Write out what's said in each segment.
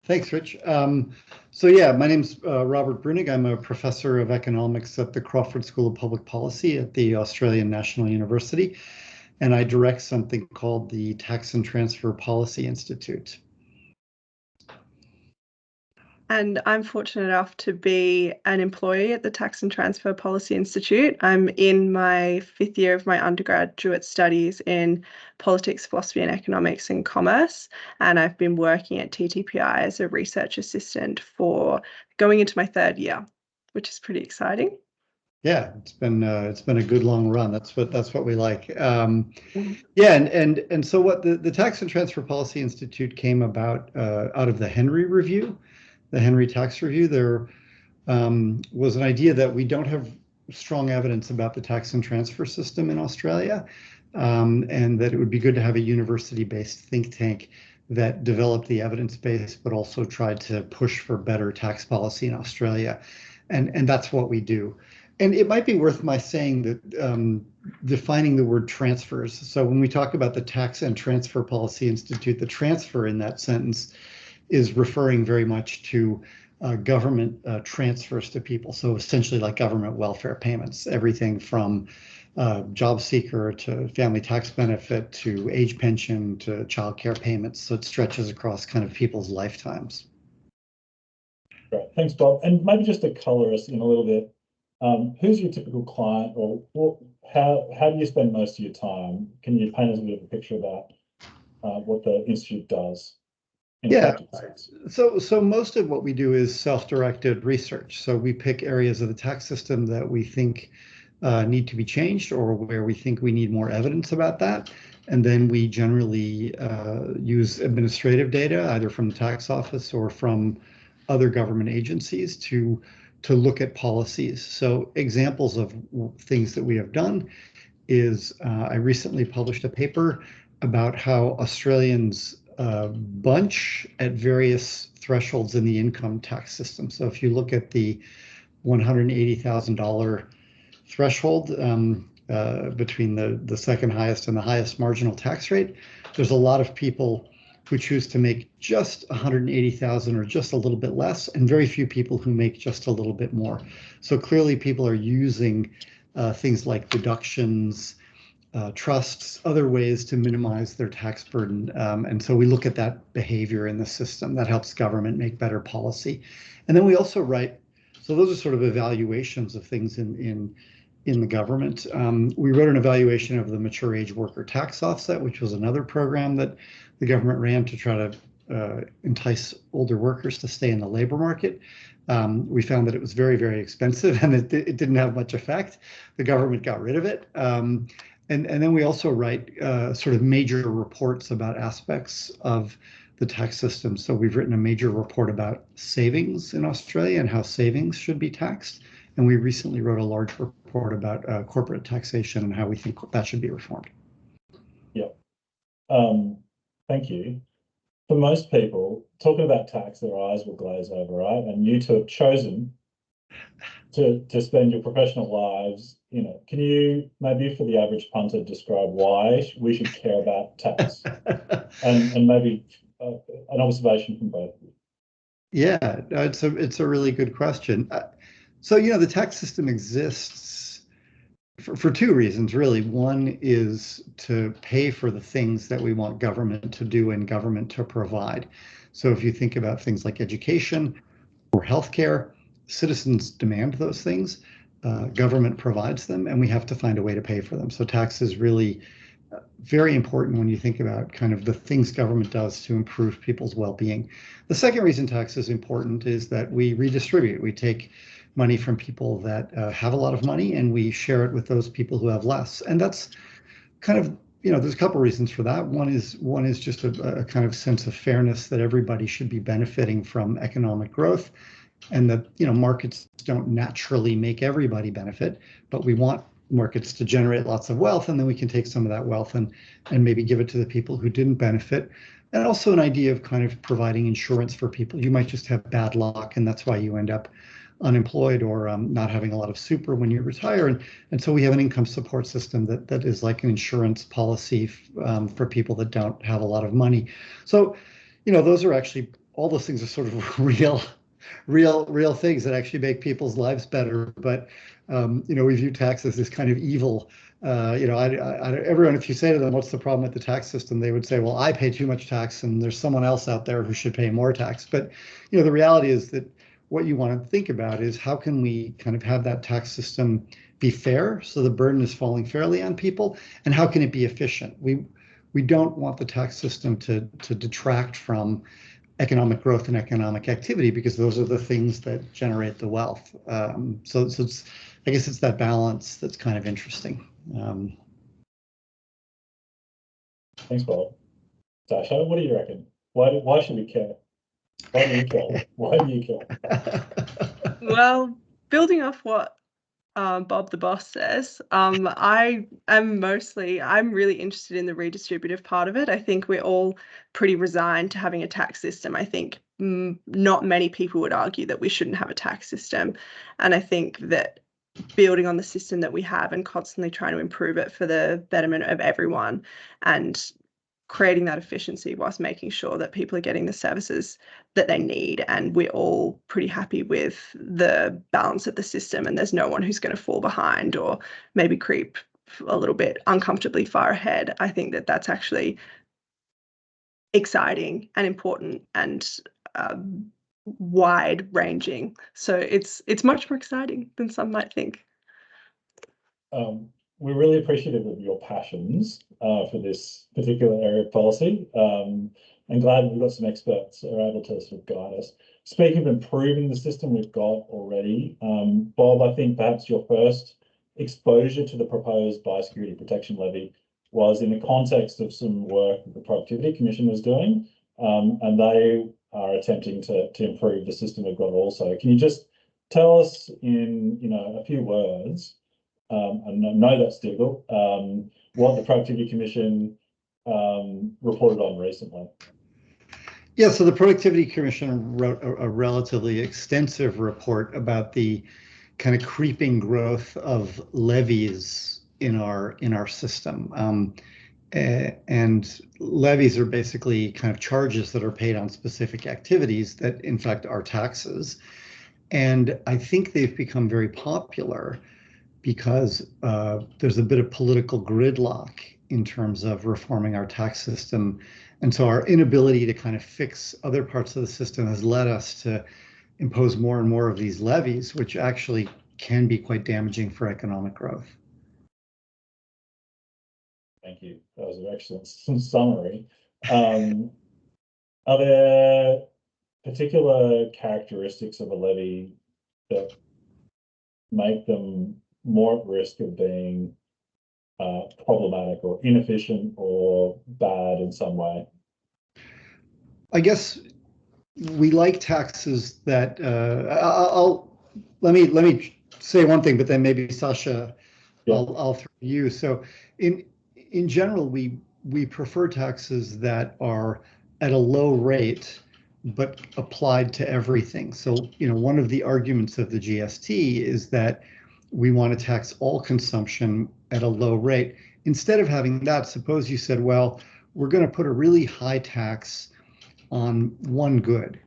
Thanks, Rich. So yeah, my name's Robert Brunig. I'm a professor of economics at the Crawford School of Public Policy at the Australian National University, and I direct something called the Tax and Transfer Policy Institute. And I'm fortunate enough to be an employee at the Tax and Transfer Policy Institute. I'm in my 5th year of my undergraduate studies in politics, philosophy and economics and commerce. And I've been working at TTPI as a research assistant for going into my 3rd year, which is pretty exciting. Yeah, it's been a good long run. That's what we like. Yeah, and so what the Tax and Transfer Policy Institute came about out of the Henry Review. The Henry Tax Review, there was an idea that we don't have strong evidence about the tax and transfer system in Australia, and that it would be good to have a university-based think tank that developed the evidence base, but also tried to push for better tax policy in Australia. And that's what we do. And it might be worth my saying that defining the word transfers. So when we talk about the Tax and Transfer Policy Institute, the transfer in that sentence is referring very much to government transfers to people. So essentially like government welfare payments, everything from job seeker to family tax benefit to age pension to child care payments. So it stretches across kind of people's lifetimes. Great, thanks, Bob. And maybe just to color us in a little bit, who's your typical client, or how do you spend most of your time? Can you paint us a bit of a picture about what the Institute does? Yeah, so most of what we do is self-directed research. So we pick areas of the tax system that we think need to be changed, or where we think we need more evidence about that. And then we generally use administrative data, either from the tax office or from other government agencies to look at policies. So examples of things that we have done is I recently published a paper about how Australians bunch at various thresholds in the income tax system. So if you look at the $180,000 threshold between the second highest and the highest marginal tax rate, there's a lot of people who choose to make just 180,000 or just a little bit less, and very few people who make just a little bit more. So clearly people are using things like deductions, trusts, other ways to minimize their tax burden. And so we look at that behavior in the system that helps government make better policy. And then we also write, so those are sort of evaluations of things in the government. We wrote an evaluation of the mature age worker tax offset, which was another program that the government ran to try to entice older workers to stay in the labor market. We found that it was very, very expensive, and it didn't have much effect. The government got rid of it. And then we also write sort of major reports about aspects of the tax system. So we've written a major report about savings in Australia and how savings should be taxed. And we recently wrote a large report about corporate taxation and how we think that should be reformed. Yeah. Thank you. For most people, talking about tax, their eyes will glaze over, right? And you two have chosen to spend your professional lives, can you maybe for the average punter describe why we should care about tax and maybe an observation from both of you? Yeah, it's a really good question. So, the tax system exists for two reasons, really. One is to pay for the things that we want government to do and government to provide. So if you think about things like education or healthcare, citizens demand those things, government provides them, and we have to find a way to pay for them. So tax is really very important when you think about kind of the things government does to improve people's well-being. The second reason tax is important is that we redistribute. We take money from people that have a lot of money, and we share it with those people who have less. And that's kind of, there's a couple of reasons for that. One is just a kind of sense of fairness, that everybody should be benefiting from economic growth, and that markets don't naturally make everybody benefit, but we want markets to generate lots of wealth, and then we can take some of that wealth and maybe give it to the people who didn't benefit. And also an idea of kind of providing insurance for people. You might just have bad luck, and that's why you end up unemployed or not having a lot of super when you retire. And so we have an income support system that is like an insurance policy for people that don't have a lot of money. So, those are actually all those things are sort of real things that actually make people's lives better. But we view tax as this kind of evil. Everyone, if you say to them, "What's the problem with the tax system?" they would say, "Well, I pay too much tax, and there's someone else out there who should pay more tax." But the reality is that what you want to think about is how can we kind of have that tax system be fair, so the burden is falling fairly on people, and how can it be efficient? We don't want the tax system to detract from economic growth and economic activity, because those are the things that generate the wealth. So I guess it's that balance that's kind of interesting. Thanks, Bob. Sasha, what do you reckon? Why should we care? Why do you care? Why do you care? Well, building off what Bob the boss says, I'm really interested in the redistributive part of it. I think we're all pretty resigned to having a tax system. I think not many people would argue that we shouldn't have a tax system. And I think that building on the system that we have and constantly trying to improve it for the betterment of everyone and creating that efficiency whilst making sure that people are getting the services that they need, and we're all pretty happy with the balance of the system, and there's no one who's going to fall behind or maybe creep a little bit uncomfortably far ahead. I think that that's actually exciting and important and wide ranging. So it's much more exciting than some might think. We're really appreciative of your passions for this particular area of policy. And glad we've got some experts who are able to sort of guide us. Speaking of improving the system we've got already, Bob, I think perhaps your first exposure to the proposed Biosecurity Protection Levy was in the context of some work that the Productivity Commission was doing, and they are attempting to improve the system we've got also. Can you just tell us in a few words, and know that's difficult, what the Productivity Commission reported on recently? Yeah, so the Productivity Commission wrote a relatively extensive report about the kind of creeping growth of levies in our system. And levies are basically kind of charges that are paid on specific activities that in fact are taxes. And I think they've become very popular because there's a bit of political gridlock in terms of reforming our tax system. And so our inability to kind of fix other parts of the system has led us to impose more and more of these levies, which actually can be quite damaging for economic growth. Thank you. That was an excellent summary. Are there particular characteristics of a levy that make them more at risk of being problematic or inefficient or bad in some way? I guess we like taxes that let me say one thing, but then maybe Sasha, yeah. I'll throw you. So in general, we prefer taxes that are at a low rate but applied to everything. So one of the arguments of the GST is that we want to tax all consumption at a low rate. Instead of having that, suppose you said, well, we're going to put a really high tax on one good.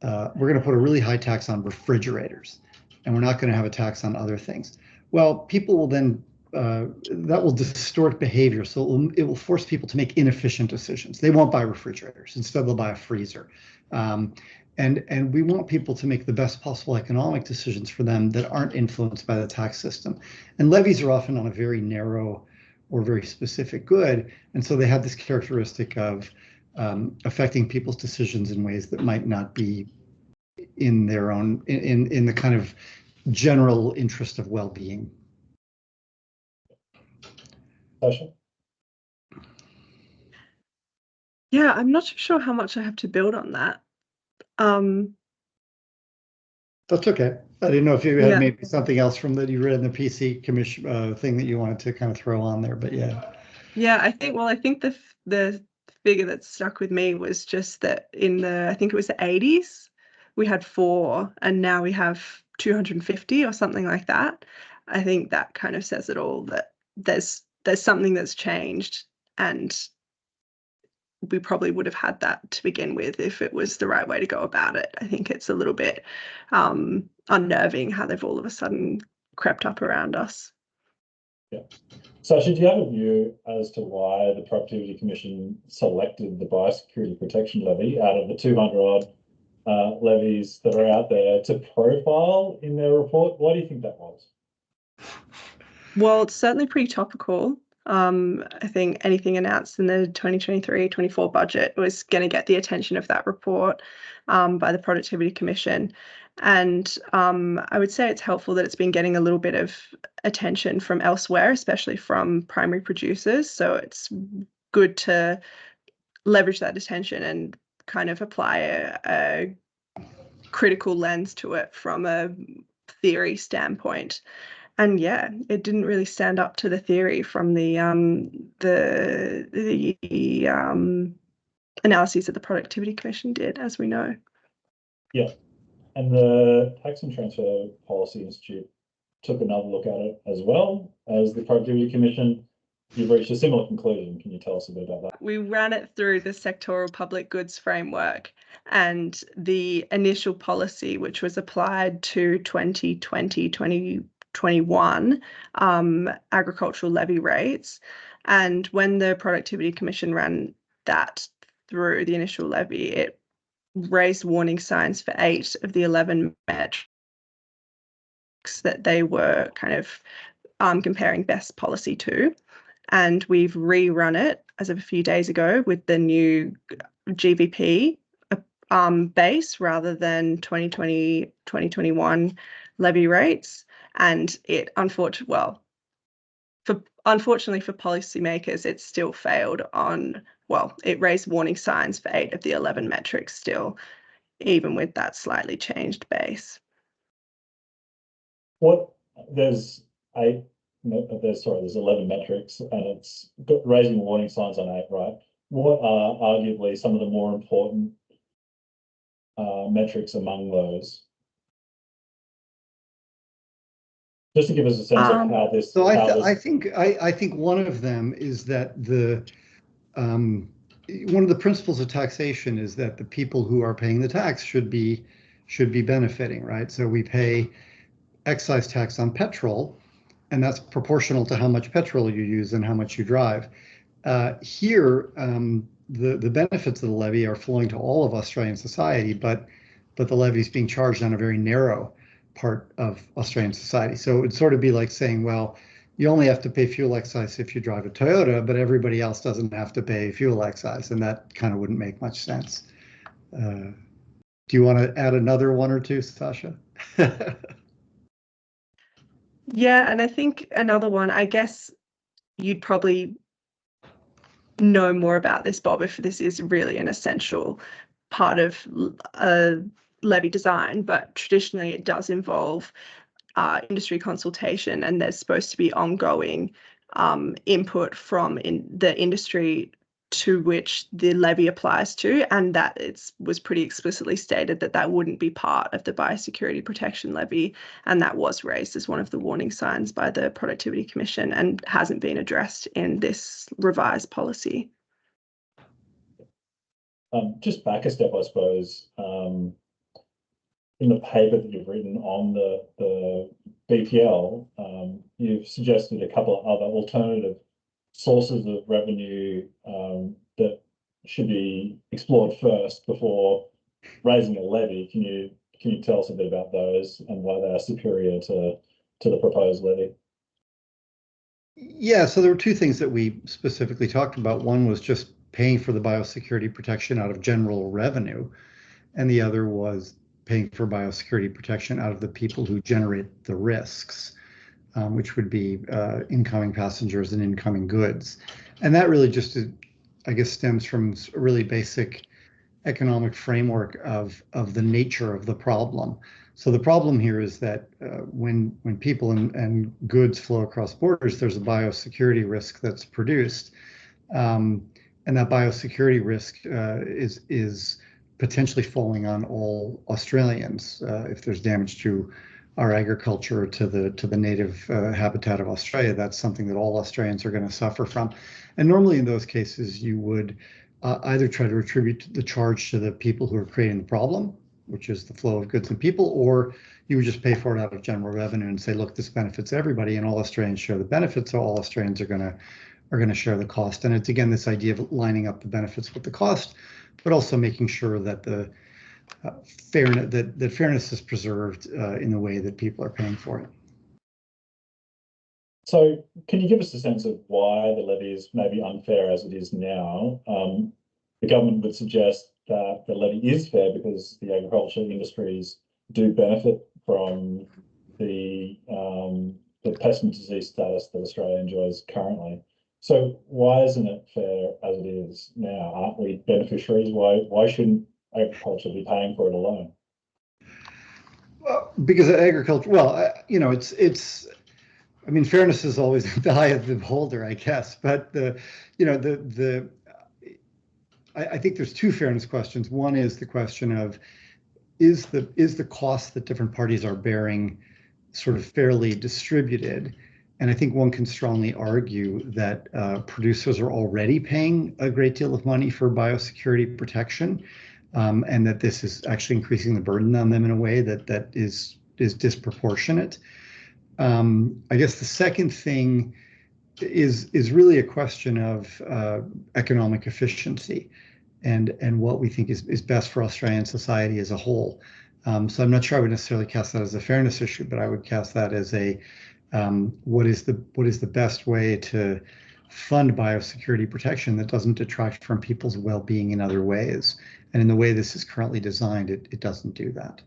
We're going to put a really high tax on refrigerators, and we're not going to have a tax on other things. Well, people will then, that will distort behavior. So it will force people to make inefficient decisions. They won't buy refrigerators. Instead, they'll buy a freezer. And we want people to make the best possible economic decisions for them that aren't influenced by the tax system. And levies are often on a very narrow or very specific good. And so they have this characteristic of affecting people's decisions in ways that might not be in their own, in the kind of general interest of well-being. Sasha? Yeah, I'm not sure how much I have to build on that. That's okay. I didn't know if you had maybe something else from that you read in the PC commission thing that you wanted to kind of throw on there, but yeah. Yeah, I think the figure that stuck with me was just that I think it was the 80s, we had 4, and now we have 250 or something like that. I think that kind of says it all, that there's something that's changed, and we probably would have had that to begin with if it was the right way to go about it. I think it's a little bit unnerving how they've all of a sudden crept up around us. Yeah. Sasha, do you have a view as to why the Productivity Commission selected the Biosecurity Protection Levy out of the 200 odd levies that are out there to profile in their report? Why do you think that was? Well, it's certainly pretty topical. I think anything announced in the 2023-24 budget was going to get the attention of that report by the Productivity Commission. And I would say it's helpful that it's been getting a little bit of attention from elsewhere, especially from primary producers. So it's good to leverage that attention and kind of apply a critical lens to it from a theory standpoint. And yeah, it didn't really stand up to the theory from the analyses that the Productivity Commission did, as we know. Yeah, and the Tax and Transfer Policy Institute took another look at it as well as the Productivity Commission. You've reached a similar conclusion. Can you tell us a bit about that? We ran it through the sectoral public goods framework, and the initial policy, which was applied to 2020-2021 agricultural levy rates. And when the Productivity Commission ran that through the initial levy, it raised warning signs for 8 of the 11 metrics that they were kind of comparing best policy to. And we've rerun it as of a few days ago with the new GVP base rather than 2020-2021 levy rates. And it unfortunately for policymakers, it still failed on, it raised warning signs for 8 of the 11 metrics still, even with that slightly changed base. There's 11 metrics, and it's raising warning signs on 8, right? What are arguably some of the more important metrics among those? Just to give us a sense of how this. So I think one of them is that one of the principles of taxation is that the people who are paying the tax should be benefiting, right? So we pay excise tax on petrol, and that's proportional to how much petrol you use and how much you drive. Here, the benefits of the levy are flowing to all of Australian society, but the levy is being charged on a very narrow part of Australian society. So it'd sort of be like saying, well, you only have to pay fuel excise if you drive a Toyota, but everybody else doesn't have to pay fuel excise, and that kind of wouldn't make much sense. Do you want to add another one or two, Sasha? Yeah, and I think another one, I guess you'd probably know more about this, Bob, if this is really an essential part of levy design, but traditionally it does involve industry consultation, and there's supposed to be ongoing input from the industry to which the levy applies to, and that was pretty explicitly stated that that wouldn't be part of the Biosecurity Protection Levy, and that was raised as one of the warning signs by the Productivity Commission and hasn't been addressed in this revised policy. Just back a step, I suppose. In the paper that you've written on the BPL, you've suggested a couple of other alternative sources of revenue that should be explored first before raising a levy. Can you tell us a bit about those and why they are superior to the proposed levy? Yeah, so there were two things that we specifically talked about. One was just paying for the biosecurity protection out of general revenue, and the other was paying for biosecurity protection out of the people who generate the risks, which would be incoming passengers and incoming goods. And that really just, I guess, stems from a really basic economic framework of the nature of the problem. So the problem here is that when people and goods flow across borders, there's a biosecurity risk that's produced. And that biosecurity risk is potentially falling on all Australians if there's damage to our agriculture, to the native habitat of Australia. That's something that all Australians are going to suffer from. And normally in those cases, you would either try to attribute the charge to the people who are creating the problem, which is the flow of goods and people, or you would just pay for it out of general revenue and say, look, this benefits everybody, and all Australians share the benefits, so all Australians are going to share the cost. And it's again this idea of lining up the benefits with the cost, but also making sure that the fairness is preserved in the way that people are paying for it. So can you give us a sense of why the levy is maybe unfair as it is now? The government would suggest that the levy is fair because the agriculture industries do benefit from the pest and disease status that Australia enjoys currently. So why isn't it fair as it is now? Aren't we beneficiaries? Why shouldn't agriculture be paying for it alone? Well, because agriculture, it's. I mean, fairness is always the eye of the beholder, I guess. But I think there's two fairness questions. One is the question of is the cost that different parties are bearing sort of fairly distributed? And I think one can strongly argue that producers are already paying a great deal of money for biosecurity protection, and that this is actually increasing the burden on them in a way that is disproportionate. I guess the second thing is really a question of economic efficiency and what we think is best for Australian society as a whole. So I'm not sure I would necessarily cast that as a fairness issue, but I would cast that as a what is the best way to fund biosecurity protection that doesn't detract from people's well-being in other ways. And in the way this is currently designed, it doesn't do that.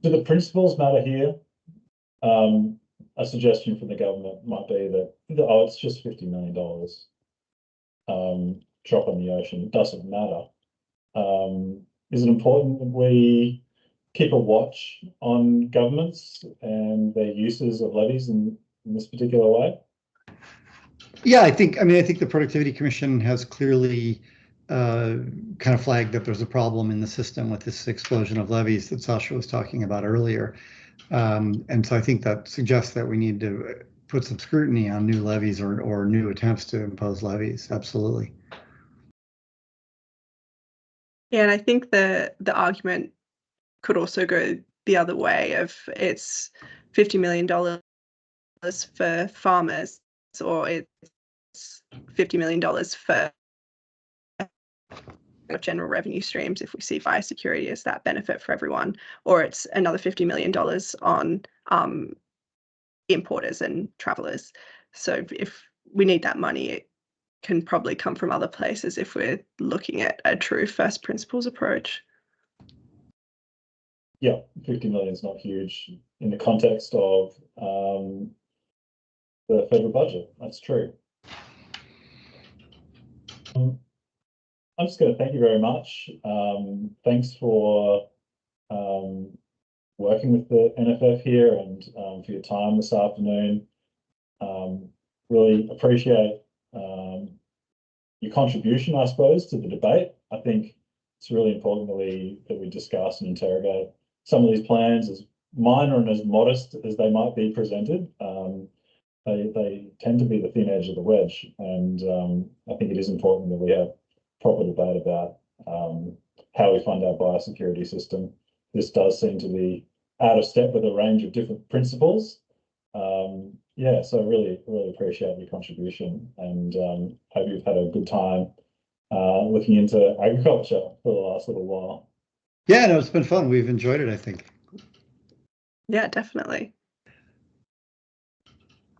Do the principles matter here? A suggestion from the government might be that, it's just $50 million. Drop in the ocean, it doesn't matter. Is it important that we keep a watch on governments and their uses of levies in this particular way? Yeah, I think the Productivity Commission has clearly kind of flagged that there's a problem in the system with this explosion of levies that Sasha was talking about earlier. And so I think that suggests that we need to put some scrutiny on new levies or new attempts to impose levies. Absolutely. Yeah, and I think the argument could also go the other way of it's $50 million for farmers, or it's $50 million for general revenue streams if we see biosecurity as that benefit for everyone, or it's another $50 million on importers and travellers. So if we need that money, it can probably come from other places if we're looking at a true first principles approach. Yeah, 50 million is not huge in the context of the federal budget. That's true. I'm just going to thank you very much. Thanks for working with the NFF here and for your time this afternoon. Really appreciate your contribution, I suppose, to the debate. I think it's really important that we discuss and interrogate some of these plans, as minor and as modest as they might be presented. They tend to be the thin edge of the wedge, and I think it is important that we have proper debate about how we fund our biosecurity system. This does seem to be out of step with a range of different principles. Yeah, so really appreciate your contribution, and hope you've had a good time looking into agriculture for the last little while. Yeah, no, it's been fun. We've enjoyed it, I think. Yeah, definitely.